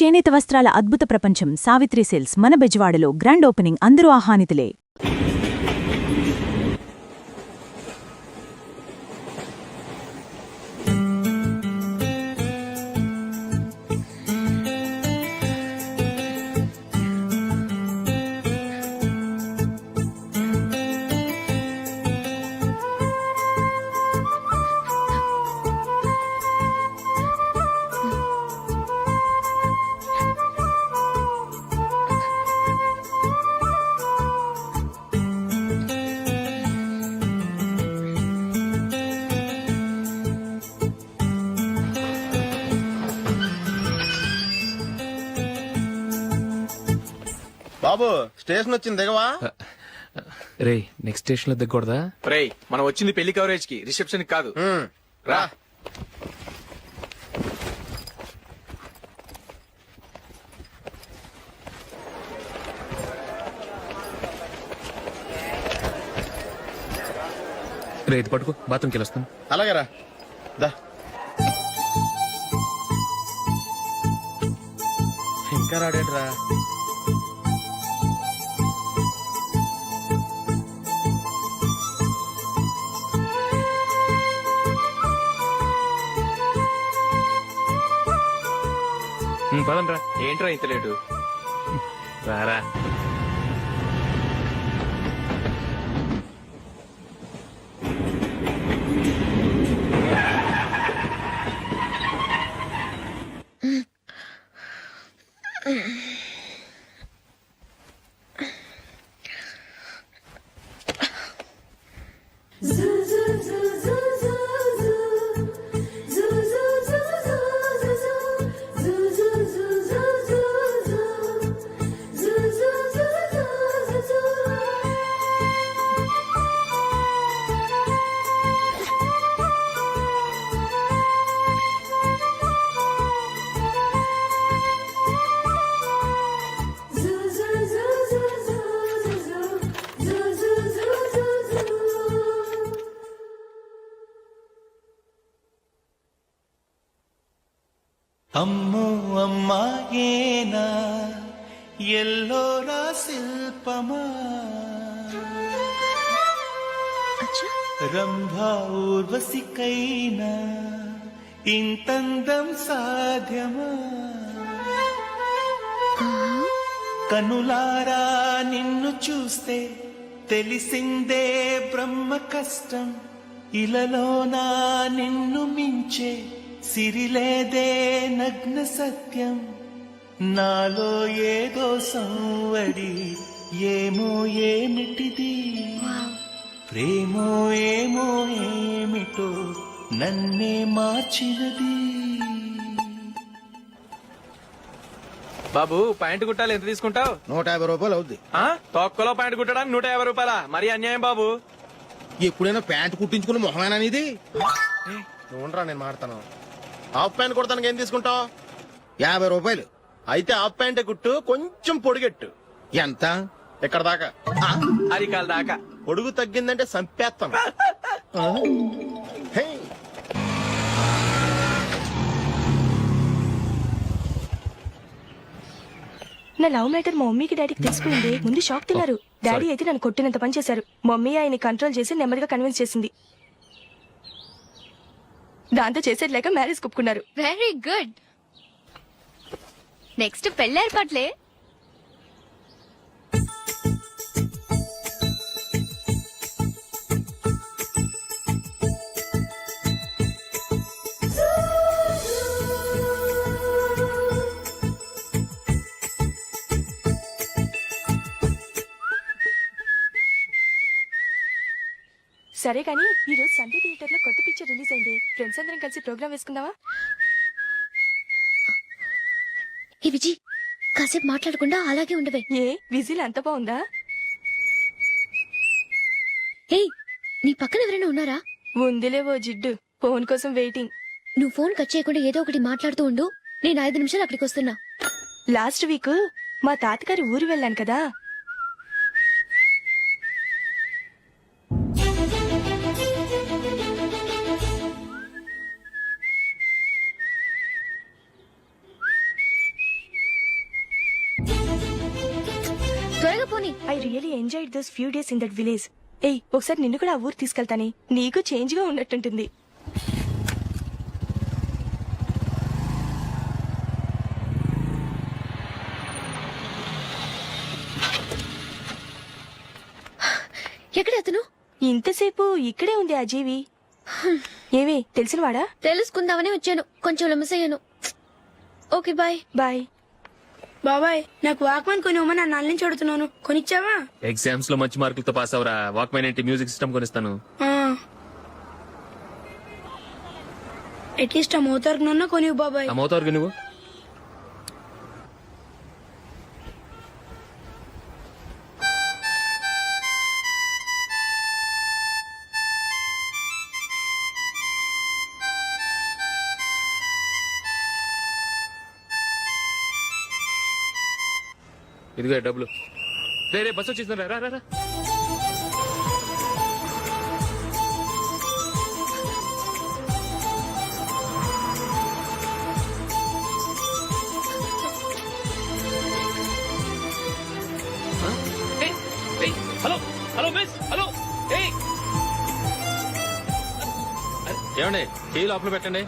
చేనేత వస్త్రాల అద్భుత ప్రపంచం సావిత్రి సిల్క్స్ మన బెజవాడలో గ్రాండ్ ఓపెనింగ్ అందరూ ఆహ్వానితులే. బాబు స్టేషన్ వచ్చింది దిగవా? రే నెక్స్ట్ స్టేషన్ లో దిగకూడదా? రే మనం వచ్చింది పెళ్లి కవరేజ్ కి, రిసెప్షన్ కాదు. రా రే ఇది పట్టుకో, బాత్రూమ్కి వెళ్ళొస్తాను. అలాగే రా. దా ఇంకా రాడేట్రా? పదండ్రా. ఏంట్రా ఇంత లేటు? రారా. అమ్మో అమ్మాయేనా ఎల్లోరా శిల్పమా, రంభా ఊర్వశికైనా ఇంతందం సాధ్యమా, కనులారా నిన్ను చూస్తే తెలిసిందే బ్రహ్మ కష్టం, ఇలలోనా నిన్ను మించే సిరిలేదే నగ్న సత్యం, నాలో ఏదో సంవడి ఏమో ఏమిటిది, ప్రేమో ఏమో ఏమిటో నన్నే మార్చినది. బాబు ప్యాంటు కుట్టాలి, ఎంత తీసుకుంటావు? 150 రూపాయలు అవుద్ది. తొక్కలో ప్యాంటు కుట్టడానికి 150 రూపాయల? మరి అన్యాయం బాబు. ఎప్పుడైనా ప్యాంట్ కుట్టించుకుని మొహమేనా ఇది? ఉండరా నేను మాడతాను. హాఫ్ ప్యాంట్ కుడతానికి ఏం తీసుకుంటావు? 50 రూపాయలు. అయితే హాఫ్ ప్యాంటే కుట్టు, కొంచెం పొడిగెట్టు. ఎంత? ఇక్కడ దాకా, అరికాల దాకా. పొడుగు తగ్గిందంటే సంపేస్తాను. నా లవ్ మ్యాటర్ మా మమ్మీకి డాడీకి తెలిసిపోయింది. ముందు షాక్ తిన్నారు. డాడీ అయితే నన్ను కొట్టినంత పని చేశారు. మమ్మీ ఆయన్ని కంట్రోల్ చేసి నెమ్మదిగా కన్విన్స్ చేసింది. దాంతో చేసేది లేక మ్యారేజ్ ఒప్పుకున్నారు. Very good. నెక్స్ట్ పెళ్లి ఏర్పాట్లే. సరే కానీ ఈ రోజు సండే థియేటర్ లో కొత్త పిక్చర్ రిలీజ్ అయింది. ఫ్రెండ్స్ అందరం కలిసి ప్రోగ్రామ్ వేసుకుందామా? ఏ విజి, కాసేపు మాట్లాడకుండా అలాగే ఉండవే. ఏ విజిల్ అంత బాగుందా? ఏయ్, నీ పక్కన ఎవరైనా ఉన్నారా? ఉందిలేవో జిడ్డు, ఫోన్ కోసం వెయిటింగ్. నువ్వు ఫోన్ కట్ చేయకుండా ఏదో ఒకటి మాట్లాడుతూ ఉండు. నేను 5 నిమిషాలు అక్కడికి వస్తున్నా. లాస్ట్ వీక్ మా తాతగారి ఊరు వెళ్ళాను కదా, పోనీ. I really enjoyed those few days in that village. ఏయ్ ఒకసారి నిన్ను కూడా ఆ ఊరు తీసుకెళ్తానే, నీకు చేంజ్ గా ఉన్నట్టుంటుంది. ఎక్కడ అతను? ఇంతసేపు ఇక్కడే ఉంది ఆ జీవి. ఏవే తెలిసినవాడా? తెలుసుకుందామని వచ్చాను, కొంచెం లెమసయ్యాను. Okay bye. బాయ్. బాబాయ్ నాకు వాక్మన్ కొని ఇవ్వమని నా నుంచి అడుగుతున్నాను, కొనిచ్చావా? ఎగ్జామ్స్ లో మంచి మార్కులతో పాస్ అవరా. వాక్మెన్ ఏంటి, మ్యూజిక్ సిస్టమ్ కొనిస్తాను. అట్లీస్ట్ ఆ మోతార్కు నన్న కొనివ్వు బాబాయ్. ఆ మోతారు నువ్వు ఇదిగో డబ్బులు. రే బస్ వచ్చేసిందా, రా రా రా. Hello hello miss, hello. ఏమండి టీ లోపల పెట్టండి.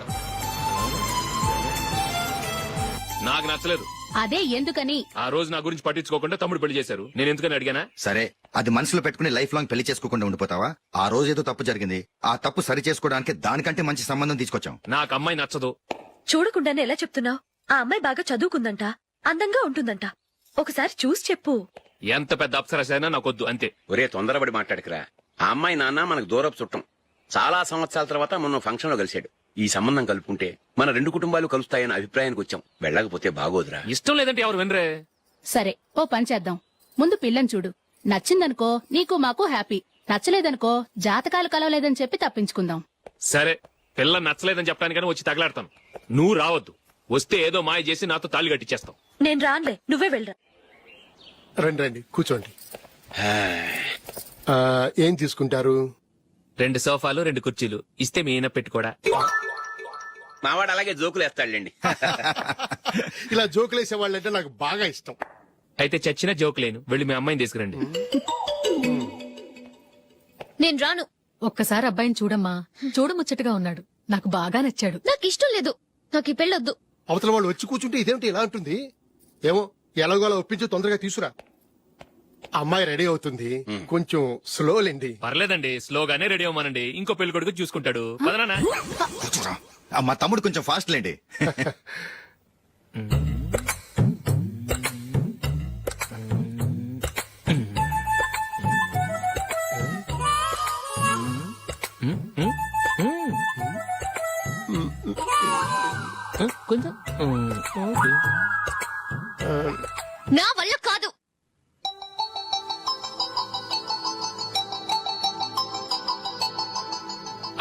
నాకు నచ్చలేదు. అదే ఎందుకని? ఆ రోజు నా గురించి పట్టించుకోకుండా తమ్ముడు పెళ్లి చేశారు. నేను ఎందుకని అడిగానా? సరే, అది మనసులో పెట్టుకుని లైఫ్ లాంగ్ పెళ్లి చేసుకోకుండా ఉండిపోతావా? ఆ రోజు ఏదో తప్పు జరిగింది, ఆ తప్పు సరి చేసుకోవడానికి దానికంటే మంచి సంబంధం తీసుకొచ్చాం. నాకు అమ్మాయి నచ్చదు. చూడకుండానే ఎలా చెప్తున్నావు? ఆ అమ్మాయి బాగా చదువుకుందంట, అందంగా ఉంటుందంట. ఒకసారి చూసి చెప్పు. ఎంత పెద్ద అప్సరస అయినా నాకొద్దు, అంతే. ఒరే తొందరపడి మాట్లాడకురా. ఆ అమ్మాయి నాన్న మనకు దూరపు చుట్టం. చాలా సంవత్సరాల తర్వాత మొన్న ఫంక్షన్ లో కలిశాడు. ఈ సంబంధం కలుపుకుంటే మన రెండు కుటుంబాలు కలుస్తాయన్న అభిప్రాయానికి వచ్చాం. వెళ్ళకపోతే బాగోదురా. ఇష్టం లేదంటే ఎవరు వినరే. సరే ఓ పని చేద్దాం. ముందు పిల్లని చూడు, నచ్చిందనుకో నీకు మాకు హ్యాపీ, నచ్చలేదనుకో జాతకాలు కలవలేదని చెప్పి తప్పించుకుందాం. సరే, పిల్ల నచ్చలేదని చెప్పడానికని వచ్చి తగలాడతాను. నువ్వు రావద్దు. వస్తే ఏదో మాయ చేసి నాతో తాళి కట్టించేస్తావు. నేను రానులే, నువ్వే వెళ్ళరా. రండి రండి కూర్చోండి. ఏం తీసుకుంటారు? 2 సోఫాలు 2 కుర్చీలు ఇస్తే మీ ఈయన పెట్టుకోడా. మావాడు అలాగే జోకులు వేస్తాడులేండి. ఇలా జోకులేసే వాళ్ళంటే నాకు బాగా ఇష్టం. అయితే చచ్చిన జోక్ లేను. వెళ్ళి మీ అమ్మాయిని తీసుకురండి. నేను రాను. ఒక్కసారి అబ్బాయిని చూడమ్మా, చూడముచ్చటగా ఉన్నాడు, నాకు బాగా నచ్చాడు. నాకు ఇష్టం లేదు, నాకు ఈ పెళ్ళొద్దు. అవతల వాళ్ళు వచ్చి కూర్చుంటే ఇదేమిటి ఇలా ఉంటుంది? ఏమో ఎలాగోలా ఒప్పించి తొందరగా తీసుకురా. అమ్మాయి రెడీ అవుతుంది, కొంచెం స్లో లేండి. పర్లేదండి, స్లోగానే రెడీ అవ్వమానండి. ఇంకో పెళ్లి కొడుకు చూసుకుంటాడు. పదనా. కూర్చోరా. మా తమ్ముడు కొంచెం ఫాస్ట్ లేండి. కొంచెం నా వల్ల కాదు.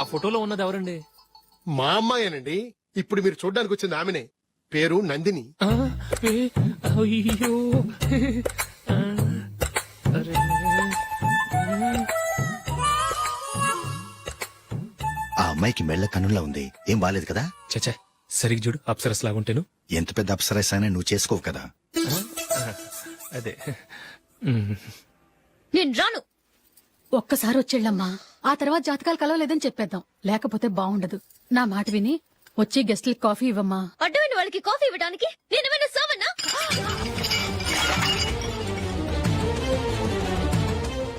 ఆ ఫోటోలో ఉన్నది ఎవరండి? మా అమ్మాయేనండి. ఇప్పుడు మీరు చూడడానికి వచ్చింది ఆమెనే. పేరు నందిని. అయ్యో. ఆ అమ్మాయికి మెళ్ళ కన్నులా ఉంది, ఏం బాలేదు కదా? చచ్చా, సరిగ్గా చూడు, అప్సరస్ లాగుంటేను. ఎంత పెద్ద అప్సరస్ అయినా నువ్వు చేసుకోవు కదా. అదే. నేను రాను. ఒక్కసారి వచ్చేళ్ళమ్మా, ఆ తర్వాత జాతకాలు కలవలేదని చెప్పేద్దాం, లేకపోతే బాగుండదు. నా మాట విని వచ్చి గెస్ట్లకి కాఫీ ఇవ్వమ్మా. అడ్డమైన వాళ్ళకి కాఫీ ఇవ్వడానికి నేనేమైనా సావన్నా?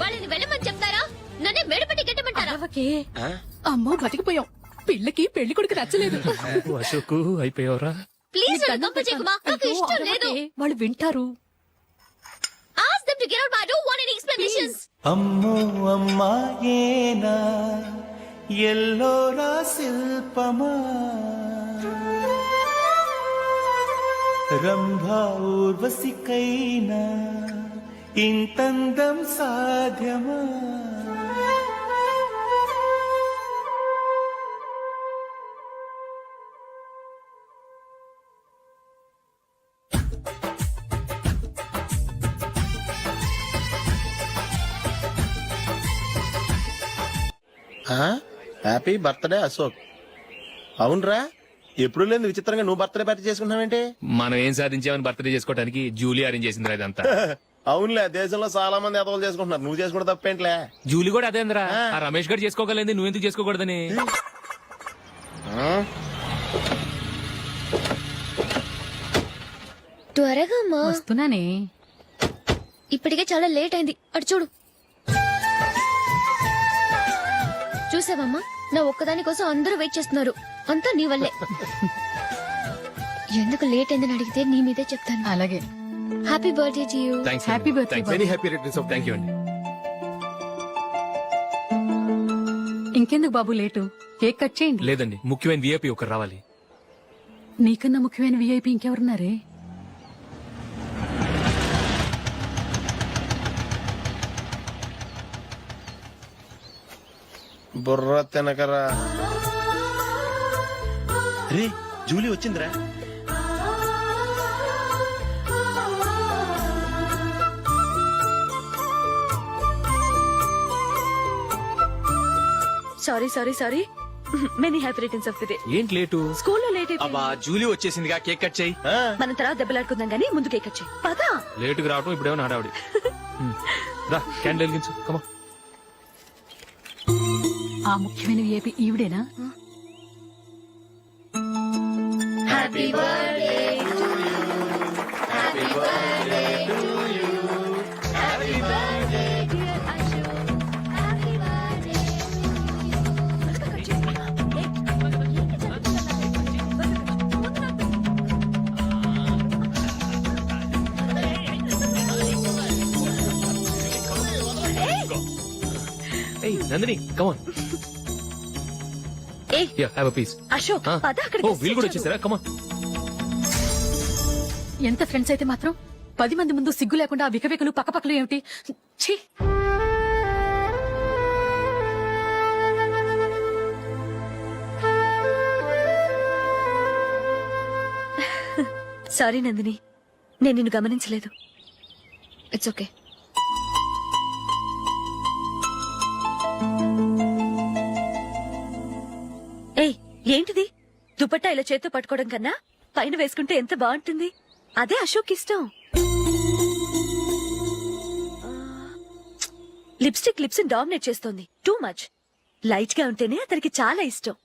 వాళ్ళని వెళ్ళమని చెప్తారా, నన్నే మేడపట్టి గెట్టమంటారా? అరవకే. అమ్మో బతికిపోయాం, పిల్లకి పెళ్లి కొడుకు నచ్చలేదు. అశోకు అయిపోయావరా. ప్లీజ్ నన్ను పంపించేకుమా, నాకు ఇష్టం లేదు. వాళ్ళు వింటారు. Ask them to get out. I don't want any explanations. అమ్మో అమ్మాయేనా ఎల్లోరా శిల్పమా రంభా ఊర్వశికైనా ఇంతందం సాధ్యమా? Happy birthday Ashok. అవునరా, ఎప్పుడు లేదు విచిత్రంగా నువ్వు బర్త్డే పార్టీ చేసుకుంటున్నావేంటి? మనం ఏం సాధించామని బర్త్డే చేసుకోవడానికి జూలీ అరేంజ్ చేసింది ఇదంతా. అవునులే దేశంలో చాలా మంది ఎదవలు చేసుకుంటున్నారు, నువ్వు చేసుకుంటే తప్పేంట్లే. జూలీ కూడా అదేంద్రా, ఆ రమేష్ గారు చేసుకోగలేదు, నువ్వెందుకు చేసుకోకూడదని. త్వరగా అమ్మా, వస్తున్నానే. ఇప్పటికే చాలా లేట్ అయింది. అటు చూడు. చూసావమ్మా, నా ఒక్కదాని కోసం అందరూ వెయిట్ చేస్తున్నారు. అంతా నీ వల్లే. ఎందుకు లేట్ అయిందని అడిగితే నీ మీదే చెప్తాను. అలాగే. Happy birthday to you. Thanks. Happy birthday. Very happy returns of thank you అండి. ఇంకెందుకు బాబు లేటు? కేక్ కట్ చేయండి. లేదండి, ముఖ్యమైన విఐపి ఒకరు రావాలి. నీకన్నా ముఖ్యమైన విఐపి ఇంకెవరున్నారే? బుర్ర తినకరా. రే జూలీ వచ్చిందిరా. Sorry sorry sorry, many happy returns of the day. ఏంటి లేటు? స్కూల్లో లేట్ అయిపోయింది. అబ్బా జూలీ వచ్చేసిందిగా, కేక్ కట్ చేయి. మనం తర్వాత దెబ్బలాడుకుందాం గానీ ముందు కేక్ వచ్చాయి. పదా లేటుగా రావటం ఇప్పుడేమో హడావిడి. రా క్యాండిల్ వెలిగించు, కమా. ఆ ముఖ్యమైన విఐపి ఈవిడేనా? ఏయ్ నందిని, కమాన్. ఏయ్ yeah, have a piece. Ashok, పద అక్కడికి. ఓ వీళ్ళు కూడా వచ్చేసారా? కమాన్. ఎంత ఫ్రెండ్స్ అయితే మాత్రం 10 మంది ముందు సిగ్గు లేకుండా ఆ వికవికలు పక్కపక్కలు ఏమిటి? ఛీ! సారీ నందిని, నేను నిన్ను గమనించలేదు. It's okay. ఏయ్ ఏంటిది? దుపట్టా ఇలా చేత్తో పట్టుకోవడం కన్నా పైన వేసుకుంటే ఎంత బాగుంటుంది. అదే అశోక్ ఇష్టం. లిప్స్టిక్ లిప్స్ డామినేట్ చేస్తోంది. Too much. లైట్ గా ఉంటేనే అతనికి చాలా ఇష్టం.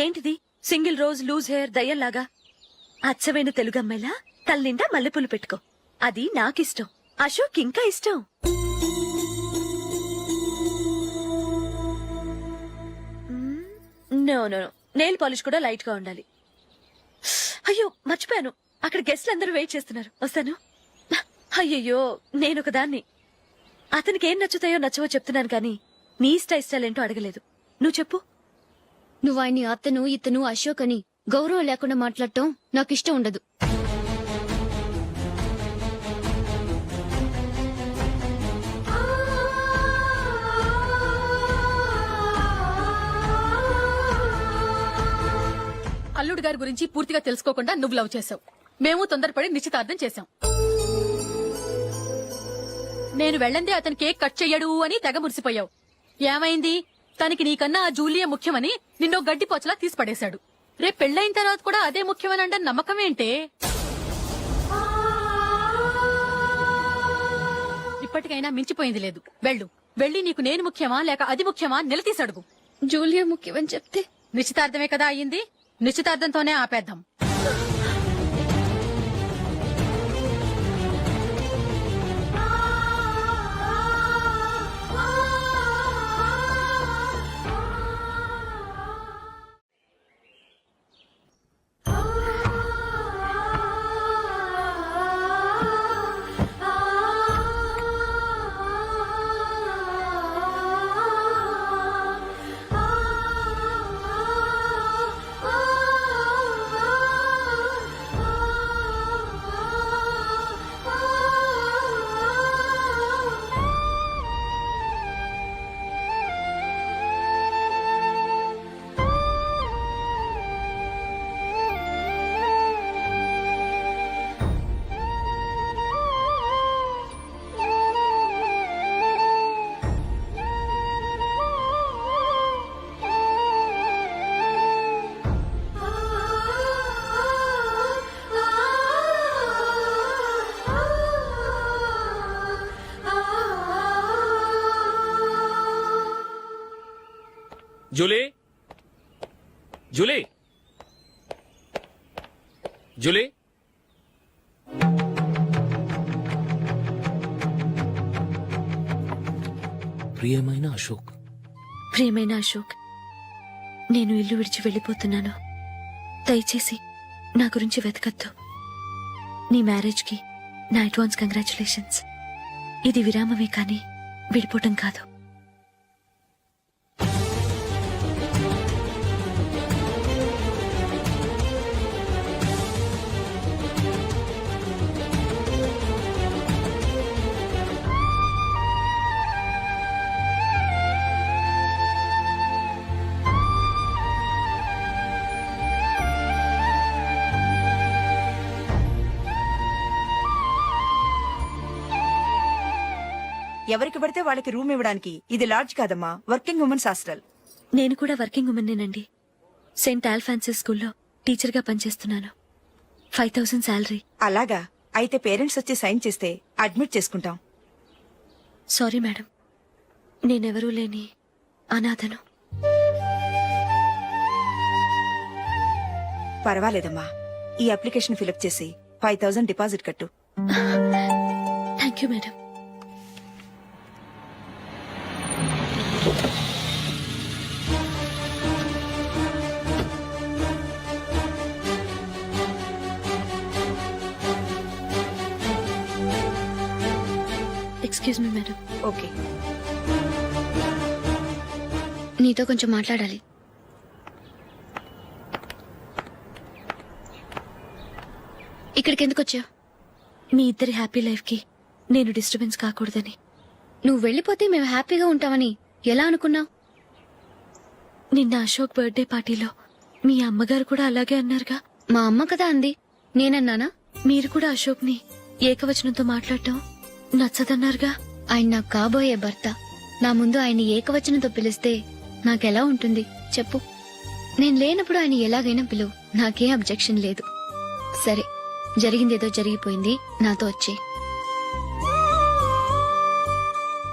ఏంటిది? సింగిల్ రోజ్ లూజ్ హెయిర్ దయ్యంలాగా. అచ్చమైన తెలుగు అమ్మాయిలా తల్లిండా మల్లెపూలు పెట్టుకో. అది నాకిష్టం. అశోక్ ఇంకా ఇష్టం. No no no, nail polish కూడా లైట్ గా ఉండాలి. అయ్యో మర్చిపోయాను, అక్కడ గెస్ట్లు అందరూ వెయిట్ చేస్తున్నారు. వస్తాను. అయ్యయ్యో, నేనొక దాన్ని. అతనికి ఏం నచ్చుతాయో నచ్చవో చెప్తున్నాను కానీ నీ ఇష్టాలేంటో అడగలేదు. నువ్వు చెప్పు. నువ్వు ఆయన్ని అతను ఇతను అశోక్ అని గౌరవం లేకుండా మాట్లాడటం నాకు ఇష్టం ఉండదు. అల్లుడు గారి గురించి పూర్తిగా తెలుసుకోకుండా నువ్వు లవ్ చేసావు. మేము తొందరపడి నిశ్చితార్థం చేశాం. నేను వెళ్ళందే అతను కేక్ కట్ చెయ్యడు అని తెగ మురిసిపోయావు. ఏమైంది? తనకి నీకన్నా ఆ జూలియే ముఖ్యమని నిన్నో గడ్డి పోచలా తీసిపడేశాడు. రేపు పెళ్ళైన తర్వాత కూడా అదే ముఖ్యమని అంటే నమ్మకం ఏంటే? ఇప్పటికైనా మించిపోయింది లేదు. వెళ్ళి నీకు నేను ముఖ్యమా లేక అది ముఖ్యమా నిలదీసడుగు. జూలియా ముఖ్యమని చెప్తే నిశ్చితార్థమే కదా అయ్యింది. నిశ్చితార్థంతోనే ఆపేద్దాం. జూలీ జూలీ జూలీ ప్రియమైన అశోక్, ప్రియమైన అశోక్, నేను ఇల్లు విడిచి వెళ్ళిపోతున్నాను. దయచేసి నా గురించి వెతకద్దు. నీ మ్యారేజ్కి నా అడ్వాన్స్ కంగ్రాచులేషన్స్. ఇది విరామమే కానీ విడిపోవటం కాదు. ఎవరికి పడితే వాళ్ళకి రూమ్ ఇవ్వడానికి ఇది లాడ్జ్ కాదమ్మా, వర్కింగ్ ఉమెన్స్ హాస్టల్. నేను కూడా వర్కింగ్ ఉమెన్నేనండి. సెయింట్ ఆల్ఫాన్సిస్ స్కూల్లో టీచర్గా పనిచేస్తున్నాను. 5,000 శాలరీ. అలాగా? అయితే పేరెంట్స్ వచ్చి సైన్ చేస్తే అడ్మిట్ చేసుకుంటాం. సారీ మేడం, నేనెవరూ లేని అనాథను. పర్వాలేదమ్మా, ఈ అప్లికేషన్ ఫిలప్ చేసి 5,000 డిపాజిట్ కట్టు. Thank you madam. Excuse me madam. Okay. నీతో కొంచెం మాట్లాడాలి. ఇక్కడికి ఎందుకు వచ్చావు? మీ ఇద్దరి హ్యాపీ లైఫ్కి నేను డిస్టర్బెన్స్ కాకూడదని. నువ్వు వెళ్ళిపోతే మేము హ్యాపీగా ఉంటామని ఎలా అనుకున్నావు? నిన్న అశోక్ బర్త్డే పార్టీలో మీ అమ్మగారు కూడా అలాగే అన్నారుగా. మా అమ్మ కదా అంది, నేనన్నానా? మీరు కూడా అశోక్ని ఏకవచనంతో మాట్లాడటం నచ్చదన్నారుగా. ఆయన నాకు కాబోయే భర్త. నా ముందు ఆయన ఏకవచనంతో పిలిస్తే నాకెలా ఉంటుంది చెప్పు? నేను లేనప్పుడు ఆయన ఎలాగైనా పిలువు, నాకేం అబ్జెక్షన్ లేదు. సరే, జరిగిందేదో జరిగిపోయింది, నాతో వచ్చే.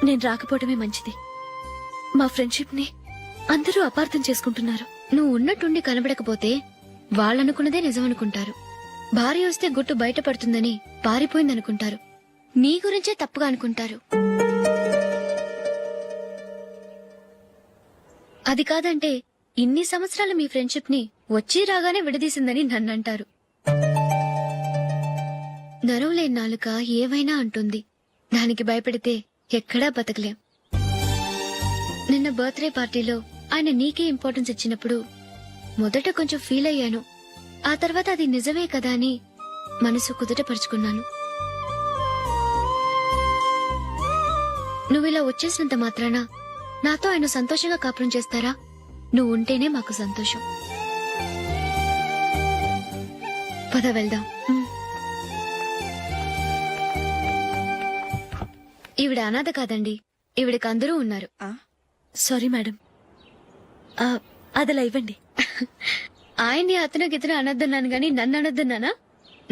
నేను రాకపోవడమే మంచిది. మా ఫ్రెండ్షిప్ ని అందరూ అపార్థం చేసుకుంటున్నారు. నువ్వు ఉన్నట్టుండి కనబడకపోతే వాళ్ళనుకున్నదే నిజం అనుకుంటారు. భార్య వస్తే గుట్టు బయటపడుతుందని పారిపోయిందనుకుంటారు. నీ గురించే తప్పుగా అనుకుంటారు. అది కాదంటే ఇన్ని సంవత్సరాలు మీ ఫ్రెండ్షిప్ ని వచ్చి రాగానే విడదీసిందని నన్నంటారు. నరవలేని నాలుక ఏవైనా అంటుంది. దానికి భయపడితే ఎక్కడా బతకలేం. నిన్న బర్త్డే పార్టీలో ఆయన నీకే ఇంపార్టెన్స్ ఇచ్చినప్పుడు మొదట కొంచెం ఫీల్ అయ్యాను. ఆ తర్వాత అది నిజమే కదా అని మనసు కుదుటపరుచుకున్నాను. నువ్విలా వచ్చేసినంత మాత్రాన నాతో ఆయన సంతోషంగా కాపురం చేస్తారా? నువ్వు ఉంటేనే మాకు సంతోషం. పద వెళ్దాం. ఈవిడ అనాథ కాదండి, ఈవిడకి అందరూ ఉన్నారు. సారీ మేడం, అదలా ఇవ్వండి. ఆయన్ని అతను గితను అనొద్దన్నాను గాని నన్ను అనొద్దన్నానా?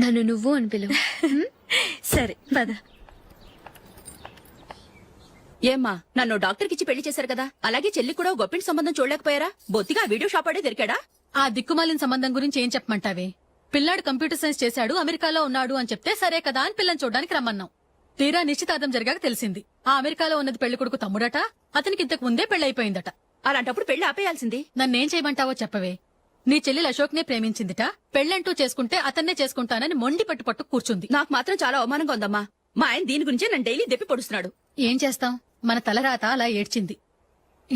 నన్ను నువ్వు అని పిలువు. సరే పద. ఏమ్మా, నన్ను డాక్టర్ కిచ్చి పెళ్లి చేశారు కదా, అలాగే చెల్లి కూడా గొప్పింటి సంబంధం చూడలేకపోయారా? బొత్తిగా వీడియో షాప్ ఆడే దొరికాడా? ఆ దిక్కుమాలిన సంబంధం గురించి ఏం చెప్పమంటావే? పిల్లాడు కంప్యూటర్ సైన్స్ చేశాడు, అమెరికాలో ఉన్నాడు అని చెప్తే సరే కదా అని పిల్లని చూడడానికి రమ్మన్నాం. తీరా నిశ్చితార్థం జరిగాక తెలిసింది ఆ అమెరికాలో ఉన్నది పెళ్లి కొడుకు తమ్ముడట, అతనికి ఇంతకు ముందే పెళ్లయిపోయిందట. అలాంటప్పుడు పెళ్లి ఆపేయాల్సింది. నన్నేం చేయమంటావో చెప్పవే? నీ చెల్లెలు అశోక్ నే ప్రేమించిందిట, పెళ్లంటూ చేసుకుంటే అతన్నే చేసుకుంటానని మొండి పట్టు కూర్చుంది. నాకు మాత్రం చాలా అవమానంగా ఉందమ్మా. మా ఆయన దీని గురించే నన్ను డైలీ దెప్పి పొడుస్తున్నాడు. ఏం చేస్తాం, మన తలరాత అలా ఏడ్చింది.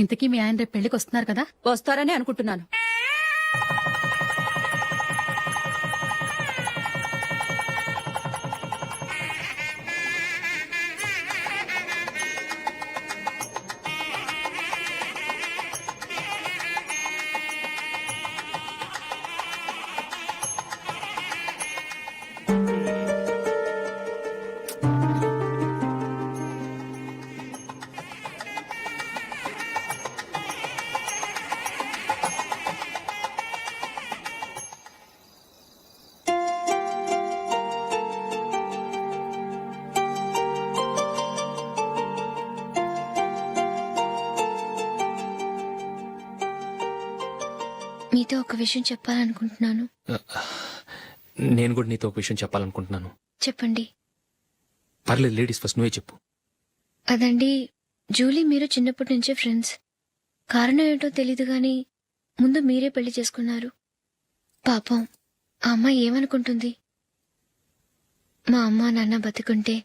ఇంతకీ మీ ఆయన రేపు పెళ్లికి వస్తున్నారు కదా? వస్తారని అనుకుంటున్నాను. మీతో ఒక విషయం చెప్పాలనుకుంటున్నాను. నేను కూడా నీతో ఒక విషయం చెప్పాలనుకుంటున్నాను. చెప్పండి. పర్లేదు, లేడీస్ ఫస్ట్, నువ్వే చెప్పు. అదండి, జూలీ మీరు చిన్నప్పటి నుంచే ఫ్రెండ్స్. కారణం ఏంటో తెలీదు గాని ముందు మీరే పెళ్లి చేసుకున్నారు. పాపం ఆ అమ్మాయి ఏమనుకుంటుంది? మా అమ్మ నాన్న బతికుంటే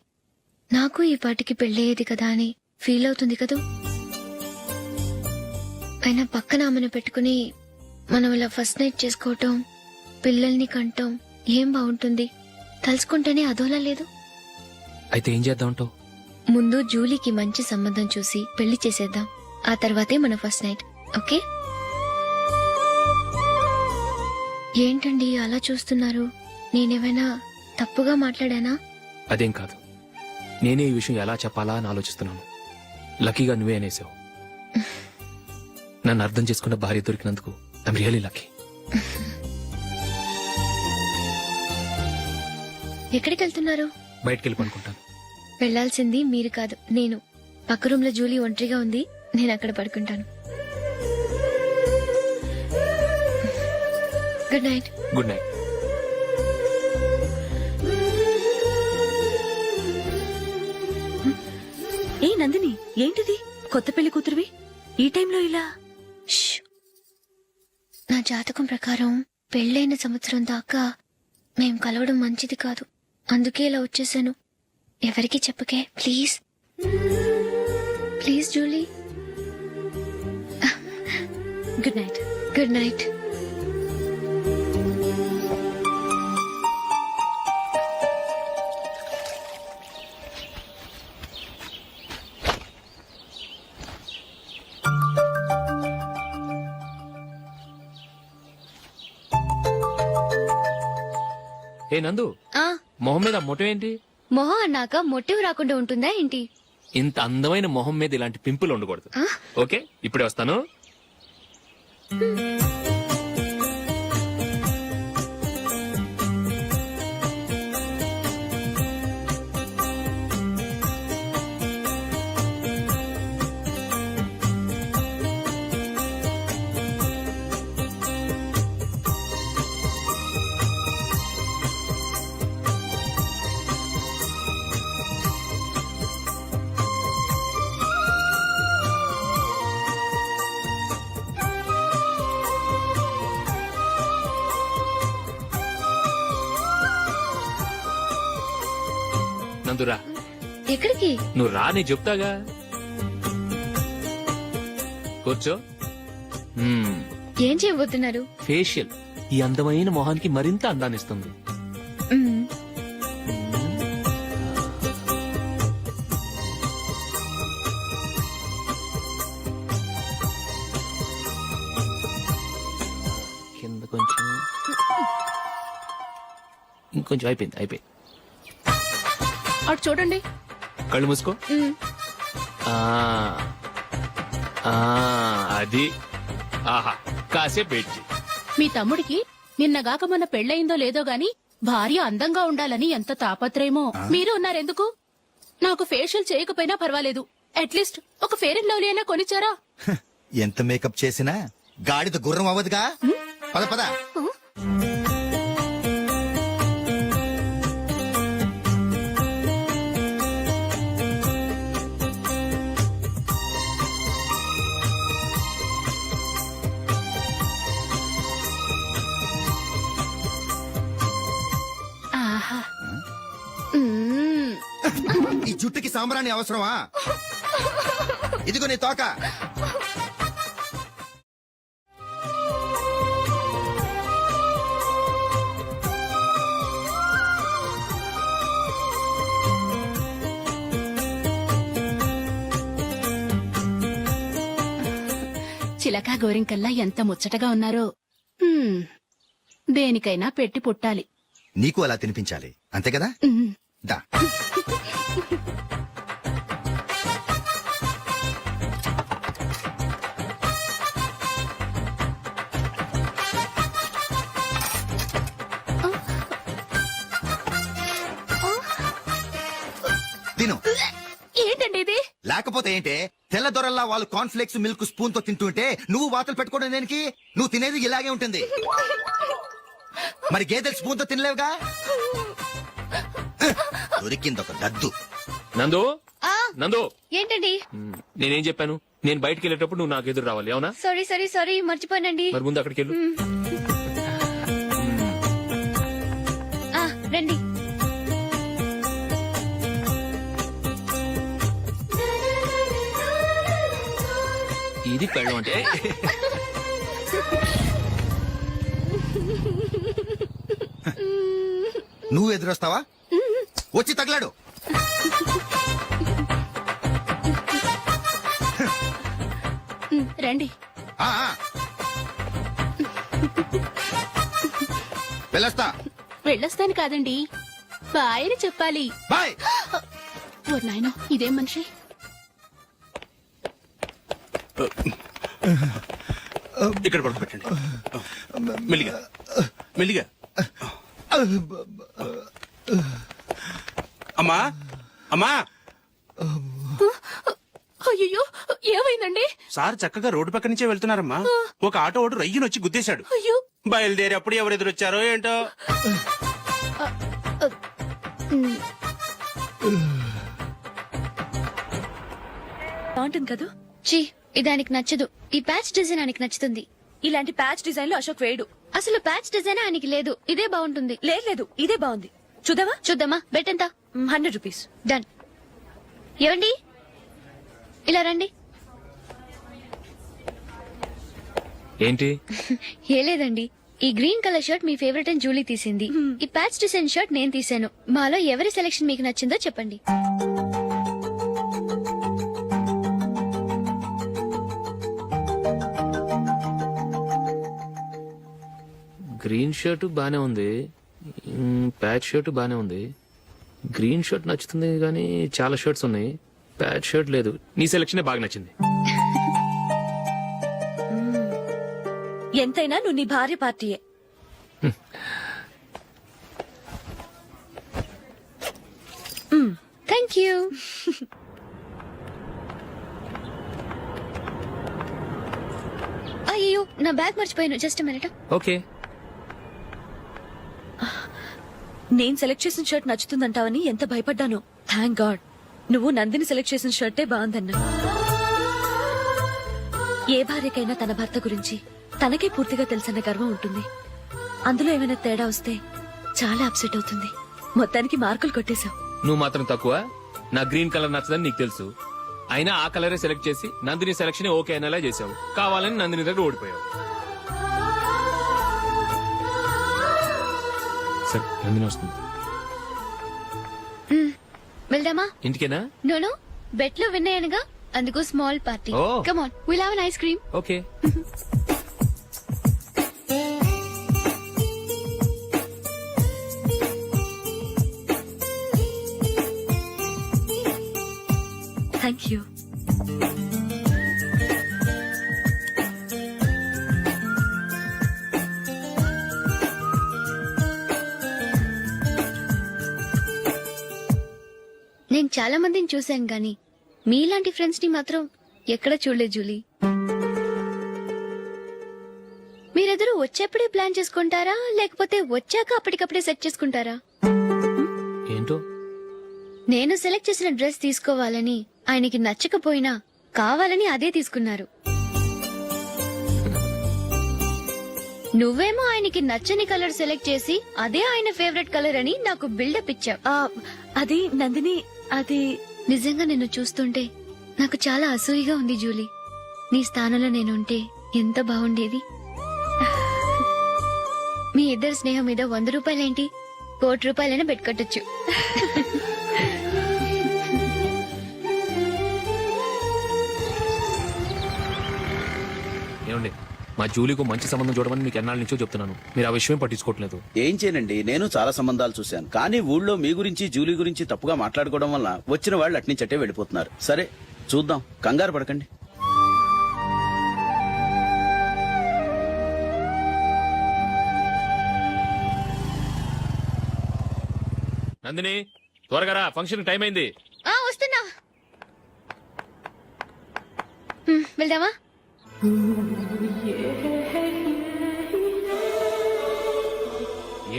నాకు ఈ పాటికి పెళ్ళయ్యేది కదా అని ఫీల్ అవుతుంది కదూ. అయినా పక్కన ఆమెను పెట్టుకుని మనం ఇలా ఫస్ట్ నైట్ చేసుకోవటం, పిల్లల్ని కంటాం ఏం బాగుంటుంది? తలుచుకుంటేనే అదోలా లేదు. అయితే ఏం చేద్దామంటావు? ముందు జూలీకి మంచి సంబంధం చూసి పెళ్లి చేసేద్దాం. ఆ తర్వాతే మన ఫస్ట్ నైట్. ఓకే? ఏంటండి అలా చూస్తున్నారు? నేనేమైనా తప్పుగా మాట్లాడానా? అదేం కాదు, నేనే ఈ విషయం ఎలా చెప్పాలా అని ఆలోచిస్తున్నాను. లక్కీగా నువ్వే అనేసావు. నన్ను అర్థం చేసుకున్న భార్య దొరికినందుకు ఐమ్ రియలీ లక్కీ. ఎక్కడికి వెళ్తున్నారు? బయటికి వెళ్ళి పడుకుంటాను. వెళ్లాల్సింది మీరు కాదు, నేను. పక్క రూమ్ లో జూలీ ఒంటరిగా ఉంది, నేను అక్కడ పడుకుంటాను. Good night. Good night. ఏ నందిని, ఏంటిది? కొత్త పెళ్లి కూతురువి ఈ టైంలో ఇలా? ష్. నా జాతకం ప్రకారం పెళ్ళైన సంవత్సరం దాకా మేం కలవడం మంచిది కాదు. అందుకే ఇలా వచ్చేసాను. ఎవరికి చెప్పకే please. Please Julie. Good night. Good night. ఏ నందు, ఆ మొహం మీద మొట్టం ఏంటి? మొహం అన్నాక మొట్టివి రాకుండా ఉంటుందా ఏంటి? ఇంత అందమైన మొహం మీద ఇలాంటి పింపుల్ ఉండకూడదు. ఆ? ఓకే, ఇప్పుడే వస్తాను. నందురా, ఎక్కడికి? నువ్వు రా, నేను చెప్తాగా. కూర్చో. ఏం చేయబోతున్నారు? ఫేషియల్ ఈ అందమైన మొహానికి మరింత అందాన్నిస్తుంది. మ్మ్. కింద కొంచెం, ఇంకొంచెం. అయిపోయింది. అటు చూడండి. కళ్ళు మూసుకో. మ్మ్. ఆ, ఆ, అది. ఆహా, కాసేపు వెయిట్ చెయ్. మీ తమ్ముడికి నిన్నగాక మొన్న పెళ్ళయిందో లేదో గాని భార్య అందంగా ఉండాలని ఎంత తాపత్రయమో. మీరు ఉన్నారెందుకు? నాకు ఫేషియల్ చేయకపోయినా పర్వాలేదు, అట్లీస్ట్ ఒక ఫేర్ అండ్ లవ్లీ అయినా కొనిచ్చారా? ఎంత మేకప్ చేసినా గాడిద గుర్రం అవ్వదుగా. పద పద. ఆహా. మ్మ్. ఈ జుట్టుకి సాంబ్రాణి అవసరమా? ఇదిగో నీ తోక. చిలకా గోరింకల్లా ఎంత ముచ్చటగా ఉన్నారో. మ్మ్. దేనికైనా పెట్టి పుట్టాలి. నీకు అలా తినిపించాలి, అంతే కదా? మ్మ్. దా. తిను. ఏంటండి ఇది? లేకపోతే ఏంటే తెల్ల దొరల్లా వాళ్ళు కాన్ఫ్లెక్స్ మిల్క్ స్పూన్ తో తింటుంటే నువ్వు వాతలు పెట్టుకోవడం దేనికి? నువ్వు తినేది ఇలాగే ఉంటుంది. మరి గేదెలు స్పూన్ తో తినలేవుగా. దొరికింది ఒక దద్దు. నందు నందు ఏంటండి? నేనేం చెప్పాను? నేను బయటికి వెళ్ళేటప్పుడు నువ్వు నాకు ఎదురు రావాలి, అవునా? సారీ మర్చిపోయానండి. మరి ముందు అక్కడికి వెళ్ళు. రండి. ఇది పెళ్ళం అంటే. నువ్వు ఎదురొస్తావా? వచ్చి తగలాడు. రండి. ఆ, ఆ. వెళ్ళొస్తా. వెళ్ళొస్తాను కాదండి, బాయ్ అని చెప్పాలి. బాయ్. ఓ నాయనో, ఇదేం మనిషి? ఇక్కడ పడుకోబెట్టండి. మెల్లిగా మెల్లిగా. అమ్మా అమ్మా, అయ్యో, ఏమైందండి? సార్ చక్కగా రోడ్డు పక్క నుంచే వెళ్తున్నారమ్మా. ఒక ఆటో ఓడు రయ్యను వచ్చి గుద్దేశాడు. అయ్యో, బయలుదేరి అప్పుడు ఎవరు ఎదురొచ్చారో ఏంటో. బాగుంటుంది కదా. చీ, ఇది ఆయనకి నచ్చదు. ఈ ప్యాచ్ డిజైన్ ఆయనకి నచ్చుతుంది. ఇలాంటి ప్యాచ్ డిజైన్ లో అశోక్ వేడు. అసలు ప్యాచ్ డిజైన్ ఆయనకి లేదు. ఇదే బాగుంటుంది. లేదు, ఇదే బాగుంది. చూద్దామా? చూద్దామా? బెట్ ఎంత? 100 రూపీస్. డన్. ఏవండి, ఇలా రండి. ఏంటి? ఏ లేదండి, ఈ గ్రీన్ కలర్ షర్ట్ మీ ఫేవరెట్ అని జూలీ తీసింది. ఈ ప్యాచ్ డిజైన్ షర్ట్ నేను తీసాను. మాలో ఎవరి సెలెక్షన్ మీకు నచ్చిందో చెప్పండి. గ్రీన్ షర్ట్ బానే ఉంది, ప్యాచ్ షర్ట్ బానే ఉంది. గ్రీన్ షర్ట్ నచ్చుతుంది కానీ చాలా షర్ట్స్ ఉన్నాయి, ప్యాచ్ షర్ట్ లేదు. నీ సెలెక్షన్ బాగా నచ్చింది. ఎంతైనా నువ్వు నీ భార్య పార్టీయే. Thank you. అయ్యో, నా బ్యాగ్ మర్చిపోయాను. Just minute. ఓకే. నేను సెలెక్ట్ చేసిన షర్ట్ నచ్చుతుందంటావని ఎంత భయపడ్డాను. థ్యాంక్ గాడ్ నువ్వు నందిని సెలెక్ట్ చేసిన షర్టే బాగుందన్నా. ఏ భార్యకైనా తన భర్త గురించి తనకే పూర్తిగా తెలుసన్న గర్వం ఉంటుంది. అందులో ఏమైనా తేడా వస్తే చాలా అప్సెట్ అవుతుంది. మొత్తానికి మార్కులు కొట్టేశావు. నువ్వు మాత్రం తక్కువ. నా గ్రీన్ కలర్ నచ్చదని నీకు తెలుసు, అయినా ఆ కలరే సెలెక్ట్ చేసి నందిని సెలెక్షన్ ఓకే అనేలా చేసావు. కావాలని నందిని దగ్గర ఓడిపోయావు. సరే, నందిని వస్తుంది. వెళ్దామా? ఇంటికేనా? నోను, బెట్ లో విన్ అయ్యానుగా, అందుకు small party. Oh. Come on, will have an ice cream. Okay. Thank you. నేను చాలా మందిని చూశాను గాని మీలాంటి ఫ్రెండ్స్ ని మాత్రం ఎక్కడ చూడలేదు జూలీ. మీరెదరూ వచ్చేప్పుడే ప్లాన్ చేసుకుంటారా, లేకపోతే వచ్చాక అప్పటికప్పుడే సెట్ చేసుకుంటారా? ఏంటో నేను సెలెక్ట్ చేసిన డ్రెస్ తీసుకోవాలని ఆయనకి నచ్చకపోయినా కావాలని అదే తీసుకున్నారు. నువ్వేమో ఆయనకి నచ్చని కలర్ సెలెక్ట్ చేసి అదే ఆయన ఫేవరెట్ కలర్ అని నాకు బిల్డప్ ఇచ్చావు. అది నందిని, అది నిజంగా నిన్ను చూస్తుంటే నాకు చాలా అసూయగా ఉంది జూలీ. నీ స్థానంలో నేనుంటే ఎంత బాగుండేది. మీ ఇద్దరు స్నేహం మీద 100 రూపాయలేంటి, 1 కోటి రూపాయలైనా పెట్టుకట్టొచ్చు. ఏమండి, మా జూలీకు మంచి సంబంధం చూడమని మీకు ఎన్నాళ్ళ నుంచో చెప్తున్నాను, మీరు ఆ విషయం పట్టించుకోవట్లేదు. ఏం చేయనండి, నేను చాలా సంబంధాలు చూశాను, కానీ ఊళ్ళో మీ గురించి జూలీ గురించి తప్పుగా మాట్లాడుకోవడం వల్ల వచ్చిన వాళ్ళు అట్నుంచట్టే వెళ్ళిపోతున్నారు. సరే చూద్దాం, కంగారు పడకండి. నందిని, త్వరగా రా, ఫంక్షన్ టైం అయింది. వస్తున్నా. వెళ్దామా?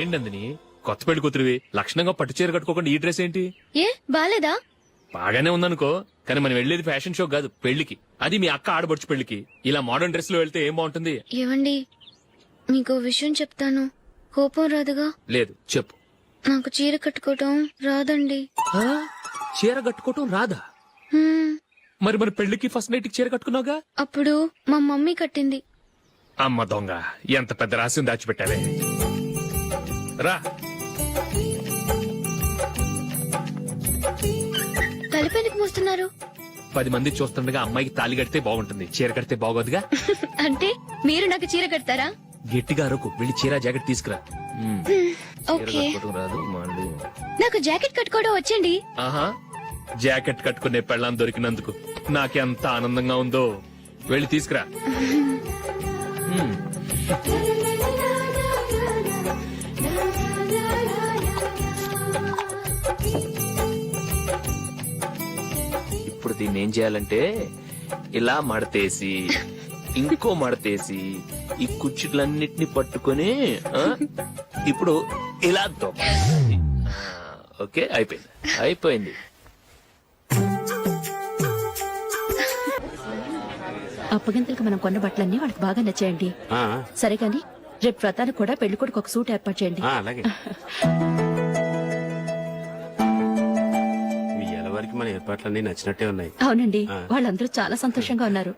ఏంటందని కొత్త పెళ్లి కూతురివి లక్షణంగా పట్టు చీర కట్టుకోకుండా ఈ డ్రెస్ ఏంటి? ఏ బాలేదా? బాగానే ఉందనుకో, కానీ మనం వెళ్ళేది ఫ్యాషన్ షో కాదు, పెళ్లికి. అది మీ అక్క ఆడబడుచు పెళ్లికి. ఇలా మోడర్న్ డ్రెస్ లో వెళ్తే ఏం బాగుంటుంది? ఏవండి, మీకు విషయం చెప్తాను, కోపం రాదుగా? లేదు, చెప్పు. నాకు చీర కట్టుకోవటం రాదండి. చీర కట్టుకోవటం రాదా? హ్మ్, మరి మన పెళ్లికి ఫస్ట్ నైట్ కి చీర కట్టుకున్నావుగా? అప్పుడు మా మమ్మీ కట్టింది. అమ్మ దొంగ, ఎంత పెద్ద రహస్యం దాచిపెట్టావే. రా. తలపెందుకు మోస్తున్నారు? 10 మంది చూస్తుండగా అమ్మాయికి తాళి కడితే బాగుంటుంది, చీర కడితే బాగోదుగా. అంటే మీరు నాకు చీర కడతారా? గట్టిగా అరకు, వెళ్ళి చీర జాకెట్ తీసుకురా. చీర ఓకే. కట్టుకోవడం రాదు మళ్ళీ. నాకు జాకెట్ కట్టుకోవడం వచ్చండి. ఆహా, జాకెట్ కట్టుకునే పెళ్ళాం దొరికినందుకు నాకెంత ఆనందంగా ఉందో. వెళ్ళి తీసుకురా. హ్మ్. ఇప్పుడు దీన్ని ఏం చేయాలంటే ఇలా మడతేసి ఇంకో మడతేసి ఈ కుర్చీలన్నిటిని పట్టుకొని ఇప్పుడు ఇలా దొక్కాలి. ఓకే, అయిపోయింది అయిపోయింది. అప్పగింతలకు మనం కొన్న బట్టలన్నీ వాళ్ళకి బాగా నచ్చాయండి. సరే కానీ రేపు వ్రతానికి కూడా పెళ్లి కొడుకు ఒక సూట్ ఏర్పాటు చేయండి. అలాగే. మీ ఎలవారికి మన ఏర్పాట్లన్నీ నచ్చినట్టే ఉన్నాయి. అవునండి, వాళ్ళందరూ చాలా సంతోషంగా ఉన్నారు.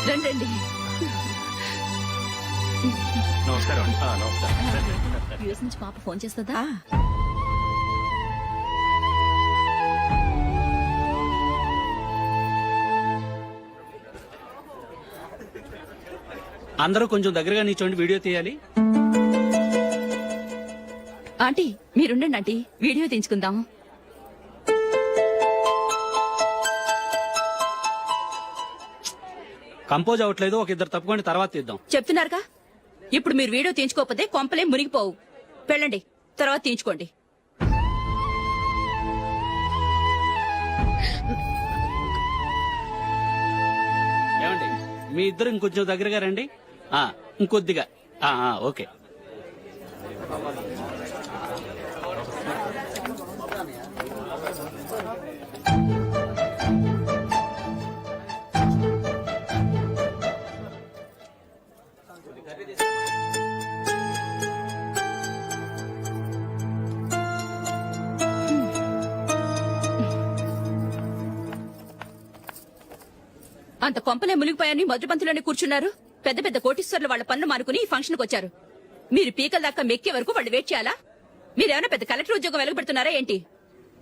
రండి. నమస్కారం. యూఎస్ నుంచి పాప ఫోన్ చేస్తుందా? అందరూ కొంచెం దగ్గరగా నిల్చోండి, వీడియో తీయాలి. ఆంటీ మీరుండండి ఆంటీ, వీడియో తీయించుకుందాం. కంపోజ్ అవ్వట్లేదు, ఒక ఇద్దరు తప్పుకొని తర్వాత తీద్దాం. చెప్తున్నారుగా, ఇప్పుడు మీరు వీడియో తీయించుకోకపోతే కొంపలే మునిగిపోవు. వెళ్ళండి, తర్వాత తీయించుకోండి. ఏమండి, మీ ఇద్దరు ఇంకొంచెం దగ్గరగా రండి. ఇంకొద్దిగా. ఓకే. అంత కొంపలే మునిగిపోయాని మొదటి పంతులోనే కూర్చున్నారు. పెద్ద పెద్ద కోటీశ్వర్లు వాళ్ళ పన్ను మానుకుని ఈ ఫంక్షన్ కు వచ్చారు. మీరు పీకల దాకా మెక్కే వరకు వాళ్ళు వెయిట్ చేయాలా? మీరేమైనా పెద్ద కలెక్టర్ ఉద్యోగం వెలగబెడుతున్నారా ఏంటి?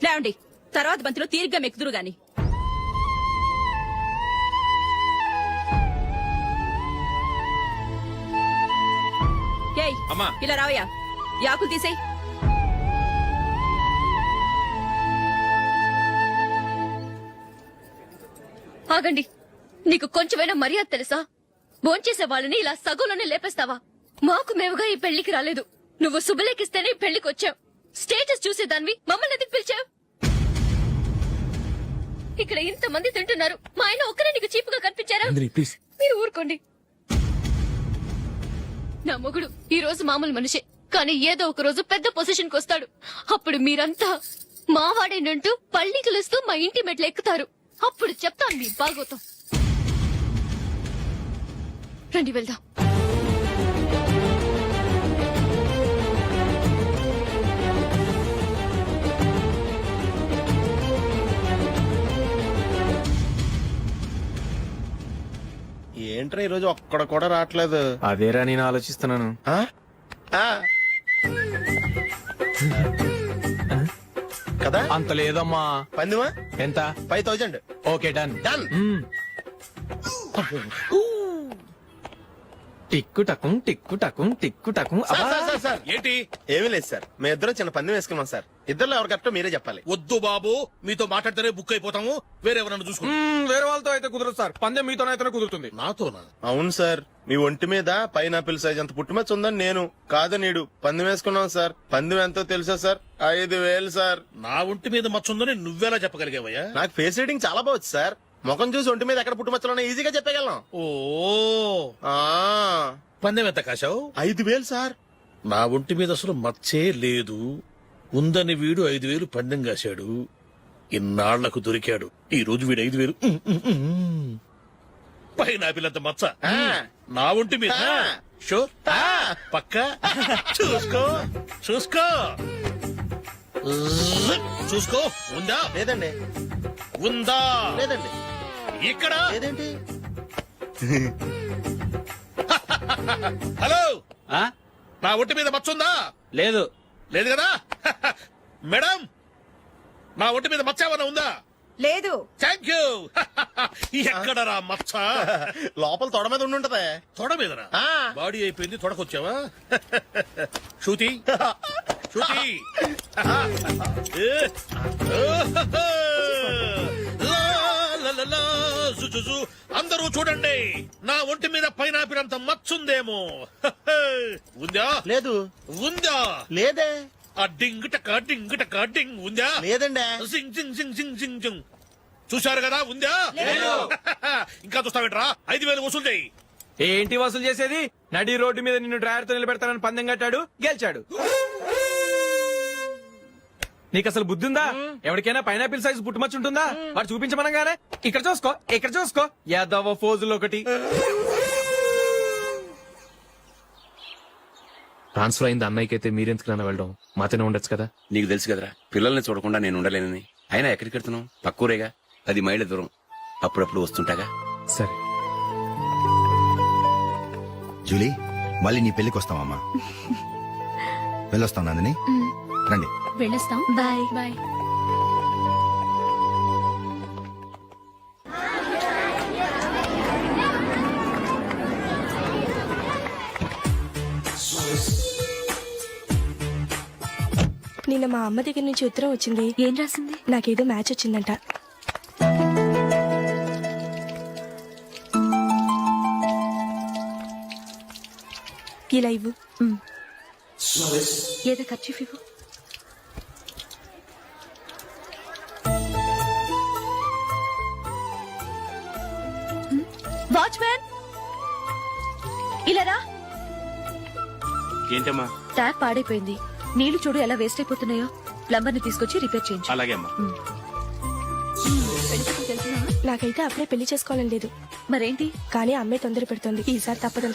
లేవండి, తర్వాత బంతిలో తీరిగ్గా మెక్కుదురు గాని. ఏయ్, ఇలా రావయ్యా, యాకులు తీసేయ్. ఆగండి, నీకు కొంచెమైనా మర్యాద తెలుసా? భోంచేసే వాళ్ళని ఇలా సగంలోనే లేపేస్తావా? మాకు మేముగా ఈ పెళ్లికి రాలేదు, నువ్వు శుభలేఖిస్తేనే ఈ పెళ్లికి వచ్చావు. స్టేటస్ చూసేదానివి మమ్మల్ని ఎందుకు పిలిచావు? ఇక్కడ ఇంతమంది తింటున్నారు, మా ఆయన ఒక్కరే నీకు చీపుగా కనిపించారా? మీరు ఊరుకోండి. నా మొగుడు ఈ రోజు మామూలు మనిషే, కానీ ఏదో ఒక రోజు పెద్ద పొజిషన్ కు వస్తాడు. అప్పుడు మీరంతా మావాడేనంటూ పళ్ళి కలుస్తూ మా ఇంటి మెట్లు ఎక్కుతారు. అప్పుడు చెప్తాను మీ బాగోతాం. రండి వెళ్దాం. ఏంట్రా ఈరోజు ఒక్కడ కూడా రావట్లేదు? అదేరా నేను ఆలోచిస్తున్నాను. కదా అంత లేదమ్మా. పందిమా ఎంత? 5000. Okay, done. డన్. టిక్కు టకుం టిక్కు టకుం టిక్కు టకుం సార్ ఏంటి ఏమీ లేదు సార్ మేము ఇద్దరం చిన్న పందెం వేసుకున్నాం సార్ ఇద్దరు ఎవరు కరెక్టో మీరే చెప్పాలి. వద్దు బాబు, మీతో మాట్లాడితేనే బుక్ అయిపోతాము. వేరెవరన్నా చూసుకుంటాం. వేరే వాళ్ళతో అయితే కుదరదు సార్, పందెం మీతోనైతేనే కుదురుతుంది. నాతోనా? అవును సార్, మీ ఒంటి మీద పైనాపిల్ సైజ్ అంత పుట్టుమచ్చ ఉందని నేను కాదనీడు పందెం వేసుకున్నాం సార్. పందెం ఎంతో తెలుసా సార్? 5,000 సార్. నా ఒంటి మీద మచ్చ ఉందని నువ్వెలా చెప్పగలిగావయ్యా? నాకు ఫేస్ రీడింగ్ చాలా బాగుంది సార్. ముఖం చూసి ఒంటి మీద ఎక్కడ పుట్టుమచ్చలో ఈజీగా చెప్పగలం. ఓ పందెం ఎంత కాశావు? 5,000 సార్. నా ఒంటి మీద అసలు మచ్చే లేదు. ఉందని వీడు 5,000 పందెం కాశాడు. ఇన్నాళ్లకు దొరికాడు. ఈ రోజు వీడు 5,000 పైనాపిలంత మచ్చ నా ఒంటి మీద. షూర్ పక్క చూసుకో చూసుకో చూసుకో. ఉందా? లేదండి. ఉందా? లేదండి. ఇక్కడ లేదేంటి? హలో, ఆ? నా ఒంటి మీద మచ్చ ఉందా? లేదు. లేదు కదా? మేడం, నా ఒంటి మీద మచ్చ ఏమన్నా ఉందా? లేదు. Thank you. ఎక్కడరా మచ్చ? లోపల తొడ మీద ఉండుంటదే. తొడ మీదరా? ఆ. బాడీ అయిపోయింది, తొడకొచ్చావా? శృతి శృతి. అందరూ చూడండి, నా ఒంటి మీద పైనాపిల్ అంత మచ్చుందేమో. ఉందా? లేదు. ఉందా? లేదే. ఆ డింగ్ టక డింగ్ టక డింగ్ ఉందా? లేదండి. సింగ్ సింగ్ సింగ్ సింగ్ సింగ్ సింగ్. చూశారు కదా? ఉందా? ఇంకా చూస్తావేంట్రా? 5,000 వసూలు చేయి. ఏంటి వసూలు చేసేది? నడి రోడ్డు మీద నిన్ను డ్రైవర్ తో నిలబెడతానని పందెం కట్టాడు, గెలిచాడు. నీకు అసలు బుద్ధి ఉందా? ఎవరికైనా పైనాపిల్ సైజ్ పుట్టుమచ్చు ఉంటుందా? వాడు చూపించమనగానే ఇక్కడ చూసుకో, ఇక్కడ చూసుకో, యాదవ ఫోజులు ఒకటి. ట్రాన్స్ఫర్ అయింది అన్నయ్యకి అయితే మీరెందుకు నాన్న వెళ్ళడం? మాతోనే ఉండొచ్చు కదా. నీకు తెలుసు కదరా, పిల్లల్ని చూడకుండా నేను ఉండలేనని. అయినా ఎక్కడికి వెళ్తున్నావు? పక్కూరేగా, 10 మైళ్ళ దూరం. అప్పుడప్పుడు వస్తుంటాగా. సరే. జూలీ, మళ్ళీ నీ పెళ్లికి వస్తామమ్మా. వెళ్ళొస్తాం నందిని. రండి. వెళ్ళొస్తాం. బాయ్. బాయ్. నిన్న మా అమ్మ దగ్గర నుంచి ఉత్తరం వచ్చింది. ఏం రాసింది? నాకేదో మ్యాచ్ వచ్చిందంట. ఇలా ఇవ్వు. ఏదో ఖర్చు ఇవ్వు. వాచ్మ్యాన్, ఇలా రా. ఏంటమ్మా? ట్యాప్ పాడైపోయింది. నీళ్లు చూడు ఎలా వేస్ట్ అయిపోతున్నాయో. ప్లంబర్ ని తీసుకొచ్చి రిపేర్ చేయించు. అలాగే అమ్మా. నాకైతే అప్పుడే పెళ్లి చేసుకోవాలని లేదు. మరేంటి? కానీ అమ్మే తొందర పెడుతోంది. ఈసారి తప్పదు.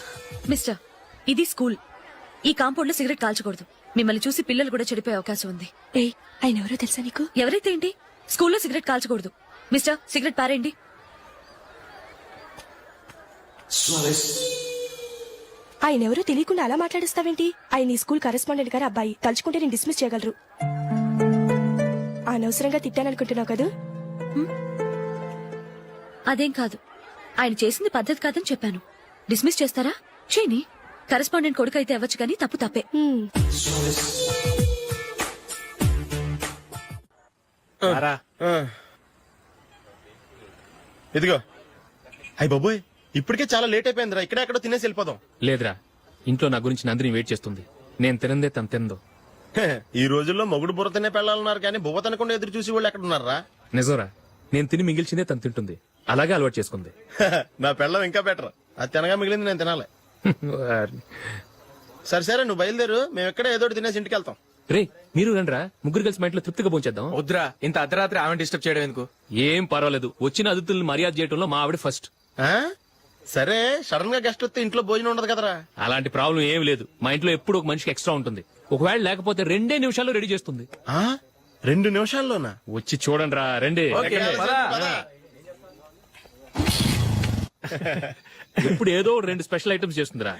మిస్టర్, ఇది స్కూల్. ఈ కాంపౌండ్ లో సిగరెట్ కాల్చకూడదు. మిమ్మల్ని చూసి పిల్లలు కూడా చెడిపోయే అవకాశం ఉంది. ఏయ్, ఆయన ఎవరో తెలుసా నీకు? ఎవరైతే ఏంటి? స్కూల్లో సిగరెట్ కాల్చకూడదు. మిస్టర్, సిగరెట్ పారేయండి. ఆయన ఎవరో తెలియకుండా అలా మాట్లాడిస్తావేంటి? ఆయన ఈ స్కూల్ కరెస్పాండెంట్ గారు అబ్బాయి. తలుచుకుంటే నేను డిస్మిస్ చేయగలరు. అనవసరంగా తిట్టాననుకుంటున్నావు కదా? అదేం కాదు. ఆయన చేసింది పద్ధతి కాదని చెప్పాను. డిస్మిస్ చేస్తారా? చేయని. కరెస్పాండెంట్ కొడుకు అయితే అవ్వచ్చు, కానీ తప్పు తప్పే. ఇదిగో. అయ్య బాబోయ్, ఇప్పటికే చాలా లేట్ అయిపోయిందిరా. ఇక్కడ ఎక్కడో తినేసి వెళ్ళిపోదాం. లేదురా, ఇంట్లో నా గురించి నందిని వెయిట్ చేస్తుంది. నేను తినందే తను తిందో. ఈ రోజుల్లో మొగుడు బుర్ర తినే పెళ్ళాలన్నారు, కానీ బువ్వ తినకుండా ఎదురు చూసి వాళ్ళు ఎక్కడ ఉన్నారా? నిజంరా, నేను తిని మిగిల్చిందే తను తింటుంది. అలాగే అలవాటు చేసుకుంది. నా పెళ్ళం ఇంకా బెటర్. అది తినగా మిగిలింది నేను తినాలి. సరే సరే, నువ్వు బయలుదేరు. మేము ఎక్కడ ఏదో ఒకటి తినేసి ఇంటికి వెళ్తాం. రే, మీరు రండిరా, ముగ్గురు కలిసి మా ఇంట్లో తృప్తిగా పోంచేద్దాం. వద్దురా, ఇంత అర్ధరాత్రి ఆమె డిస్టర్బ్ చేయడం ఎందుకు? ఏం పర్వాలేదు, వచ్చిన అతిథుల్ని మర్యాద చేయడంలో మా ఆవిడ ఫస్ట్. ఆ? సరే, సడన్ గా గెస్ట్ వస్తే ఇంట్లో భోజనం ఉండదు కదరా. అలాంటి ప్రాబ్లం ఏం లేదు. మా ఇంట్లో ఎప్పుడు ఒక మనిషికి ఎక్స్ట్రా ఉంటుంది. ఒకవేళ లేకపోతే 2 నిమిషాల్లో రెడీ చేస్తుంది. 2 నిమిషాల్లోనా? వచ్చి చూడండి రా, రండి. ఇప్పుడు ఏదో 2 స్పెషల్ ఐటమ్స్ చేస్తుందిరా.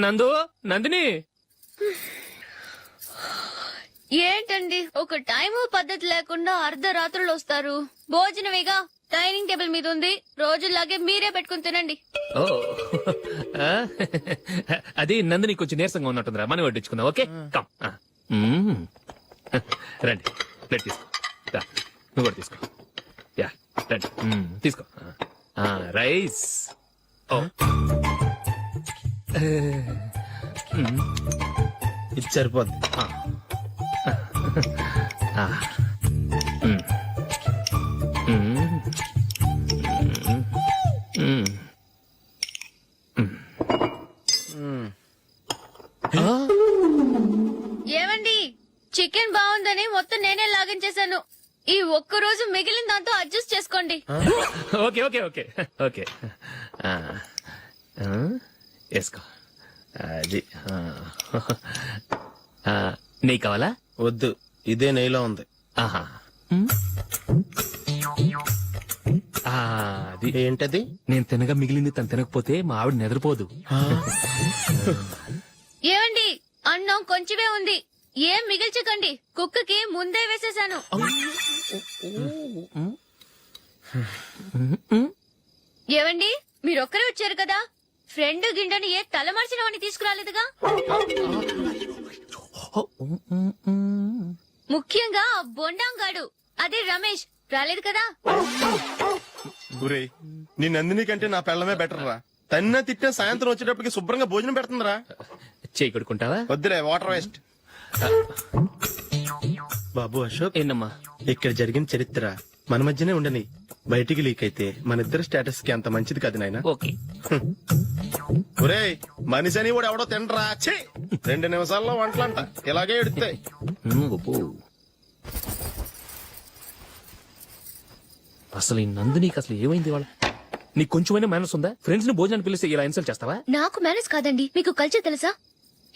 నందు, నందిని. ఏంటండి ఒక టైము పద్ధతి లేకుండా అర్ధరాత్రులు వస్తారు? భోజనమేగా డైనింగ్ టేబుల్ మీద ఉంది, రోజుల్లాగే మీరే పెట్టుకుని తినండి. ఓ ఆ? అది నందిని కొంచెం నీరసంగా ఉన్నట్టుందిరా, మనం వడ్డించుకుందాం. Okay come. రండి, ప్లేట్ తీసుకో. రా, నువ్వు కూడా తీసుకో. యా రండి, తీసుకో. రైస్. ఓ ఇది సరిపోద్ది. ఏమండి, చికెన్ బాగుందని మొత్తం నేనే లాగించేశాను. ఈ ఒక్క రోజు మిగిలిన దాంతో అడ్జస్ట్ చేసుకోండి. Okay okay okay okay. వేసుకో. అది నెయ్యి కావాలా? వద్దు, ఇదే నెయ్యిలో ఉంది. ఆహా. అది ఏంటది? నేను తినగా మిగిలింది తను తినకపోతే మా ఆవిడ నిద్రపోదు. ఏమండి, అన్నం కొంచెమే ఉంది, ఏం మిగిల్చకండి. కుక్కకి ముందే వేసేశాను. ఏవండి, మీరొక్కరే వచ్చారు కదా, ఫ్రెండ్ గిండెని ఏ తలమార్చిన వాడిని తీసుకురాలేదుగా? ముఖ్యంగా ఆ బొండాంగాడు, అదే రమేష్, రాలేదు కదా? గురే, నీ నందిని కంటే నా పెళ్ళమే బెటర్ రా. తన్న తిట్టిన సాయంత్రం వచ్చేటప్పటికి శుభ్రంగా భోజనం పెడుతుందిరా. చేయి కొడుకుంటావా? వద్దులే, వాటర్ వేస్ట్. బాబు అశోక్, ఏంటమ్మా? ఇక్కడ జరిగిన చరిత్ర మన మధ్యనే ఉండని, బయటికి లీక్ అయితే మన ఇద్దరు స్టేటస్ కి అంత మంచిది కాదు నాయన. ఓకే. ఒరేయ్, మనిషి అని కూడా ఎవడో తినరా. 2 నిమిషాల్లో వంటలంట ఇలాగే ఎడుతాయి. అసలు ఈ నందినికి అసలు ఏమైంది వాళ్ళ? నీకు కొంచెమైనా మేనస్ ఉందా? ఫ్రెండ్స్ ని భోజనాన్ని పిలిస్తే ఇలా ఇన్సల్ట్ చేస్తావా? నాకు మేనేజ్ కాదండి, మీకు కల్చర్ తెలుసా?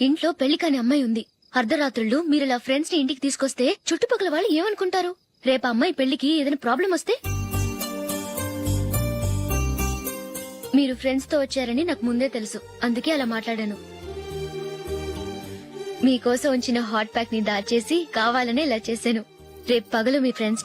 ఇంట్లో పెళ్లి కాని అమ్మాయి ఉంది. అర్ధరాత్రుళ్ళు మీరు ఇలా ఫ్రెండ్స్ ని ఇంటికి తీసుకొస్తే చుట్టుపక్కల వాళ్ళు ఏమనుకుంటారు? రేపు అమ్మాయి పెళ్లికి ఏదైనా ప్రాబ్లం వస్తే? మీరు ఫ్రెండ్స్ తో వచ్చారని నాకు ముందే తెలుసు, అందుకే అలా మాట్లాడాను. మీకోసం ఉంచిన హాట్ ప్యాక్ ని దాచేసి కావాలనే ఇలా చేశాను. రేపు పగలు మీ ఫ్రెండ్స్ ని